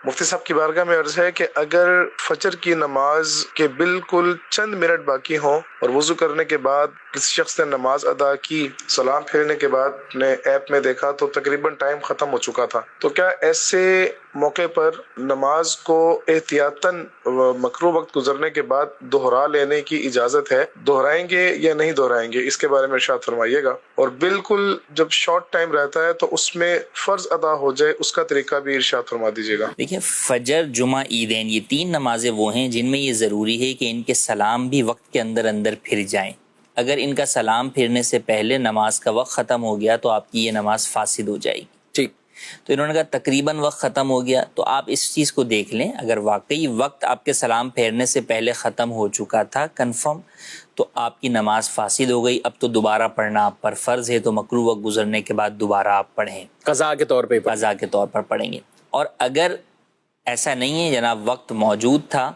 مفتی صاحب کی بارگاہ میں عرض ہے کہ اگر فجر کی نماز کے بالکل چند منٹ باقی ہوں اور وضو کرنے کے بعد کسی شخص نے نماز ادا کی، سلام پھیرنے کے بعد نے ایپ میں دیکھا تو تقریباً ٹائم ختم ہو چکا تھا، تو کیا ایسے موقع پر نماز کو احتیاطاً مکروہ وقت گزرنے کے بعد دہرا لینے کی اجازت ہے؟ دہرائیں گے یا نہیں دہرائیں گے، اس کے بارے میں ارشاد فرمائیے گا۔ اور بالکل جب شارٹ ٹائم رہتا ہے تو اس میں فرض ادا ہو جائے، اس کا طریقہ بھی ارشاد فرما دیجیے گا۔ دیکھیں، فجر، جمعہ، عیدین، یہ تین نمازیں وہ ہیں جن میں یہ ضروری ہے کہ ان کے سلام بھی وقت کے اندر اندر پھر جائیں۔ اگر ان کا سلام پھرنے سے پہلے نماز کا وقت ختم ہو گیا تو آپ کی یہ نماز فاسد ہو جائے گی۔ ٹھیک، تو انہوں نے کہا تقریباً وقت ختم ہو گیا، تو آپ اس چیز کو دیکھ لیں، اگر واقعی وقت آپ کے سلام پھیرنے سے پہلے ختم ہو چکا تھا کنفرم، تو آپ کی نماز فاسد ہو گئی۔ اب تو دوبارہ پڑھنا آپ پر فرض ہے، تو مکروہ وقت گزرنے کے بعد دوبارہ آپ پڑھیں، قضا کے طور پہ قضا کے طور پر پڑھیں گے۔ اور اگر ایسا نہیں ہے جناب، وقت موجود تھا،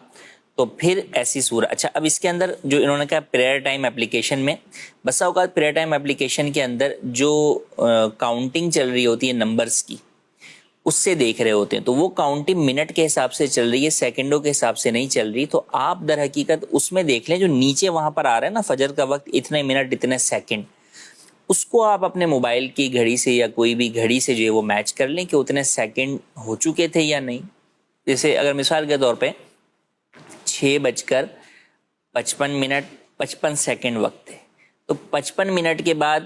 تو پھر ایسی صورت، اچھا اب اس کے اندر جو انہوں نے کہا پریئر ٹائم اپلیکیشن میں، بسا اوقات پریئر ٹائم اپلیکیشن کے اندر جو کاؤنٹنگ چل رہی ہوتی ہے نمبرز کی، اس سے دیکھ رہے ہوتے ہیں، تو وہ کاؤنٹنگ منٹ کے حساب سے چل رہی ہے، سیکنڈوں کے حساب سے نہیں چل رہی۔ تو آپ در حقیقت اس میں دیکھ لیں جو نیچے وہاں پر آ رہا ہے نا، فجر کا وقت اتنے منٹ اتنے سیکنڈ، اس کو آپ اپنے موبائل کی گھڑی سے یا کوئی بھی گھڑی سے جو ہے وہ میچ کر لیں کہ اتنے سیکنڈ ہو چکے تھے یا نہیں۔ جیسے اگر مثال کے طور پہ 6:55 وقت ہے، تو 55 منٹ کے بعد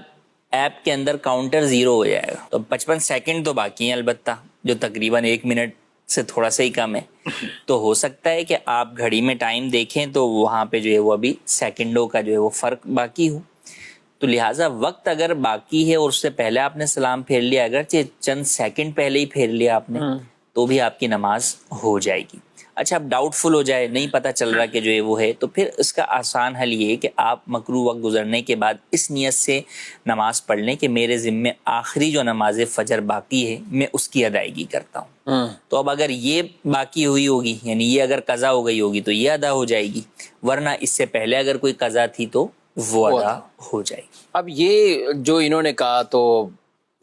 ایپ کے اندر کاؤنٹر 0 ہو جائے گا، تو 55 سیکنڈ تو باقی ہیں البتہ، جو تقریباً 1 منٹ سے تھوڑا سا ہی کم ہے۔ تو ہو سکتا ہے کہ آپ گھڑی میں ٹائم دیکھیں تو وہاں پہ جو ہے وہ ابھی سیکنڈوں کا جو ہے وہ فرق باقی ہو، تو لہٰذا وقت اگر باقی ہے اور اس سے پہلے آپ نے سلام پھیر لیا، اگرچہ چند سیکنڈ پہلے ہی پھیر لیا آپ نے، تو بھی آپ کی نماز ہو جائے گی۔ اچھا اب ڈاؤٹ فل ہو جائے، نہیں پتہ چل رہا کہ جو ہے وہ ہے، تو پھر اس کا آسان حل یہ ہے کہ آپ مکروہ وقت گزرنے کے بعد اس نیت سے نماز پڑھ لیں کہ میرے ذمے آخری جو نماز فجر باقی ہے میں اس کی ادائیگی کرتا ہوں۔ تو اب اگر یہ باقی ہوئی ہوگی، یعنی یہ اگر قضا ہو گئی ہوگی تو یہ ادا ہو جائے گی، ورنہ اس سے پہلے اگر کوئی قضا تھی تو وہ ادا ہو جائے گی۔ اب یہ جو انہوں نے کہا، تو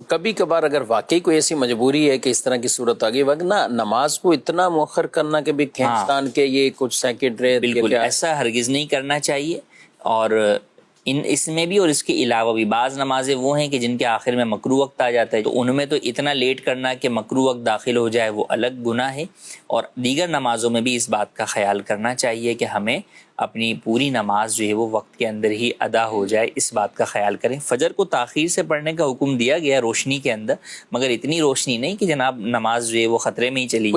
کبھی کبھار اگر واقعی کوئی ایسی مجبوری ہے کہ اس طرح کی صورت آ گئی، ورنہ نماز کو اتنا مؤخر کرنا کہ بھی کھینچتان کے یہ کچھ سیکنڈ رہے، بالکل ایسا ہرگز نہیں کرنا چاہیے۔ اور اس میں بھی اور اس کے علاوہ بھی بعض نمازیں وہ ہیں کہ جن کے آخر میں مکروہ وقت آ جاتا ہے، تو ان میں تو اتنا لیٹ کرنا کہ مکروہ وقت داخل ہو جائے وہ الگ گناہ ہے۔ اور دیگر نمازوں میں بھی اس بات کا خیال کرنا چاہیے کہ ہمیں اپنی پوری نماز جو ہے وہ وقت کے اندر ہی ادا ہو جائے، اس بات کا خیال کریں۔ فجر کو تاخیر سے پڑھنے کا حکم دیا گیا روشنی کے اندر، مگر اتنی روشنی نہیں کہ جناب نماز جو ہے وہ خطرے میں ہی چلی جائے۔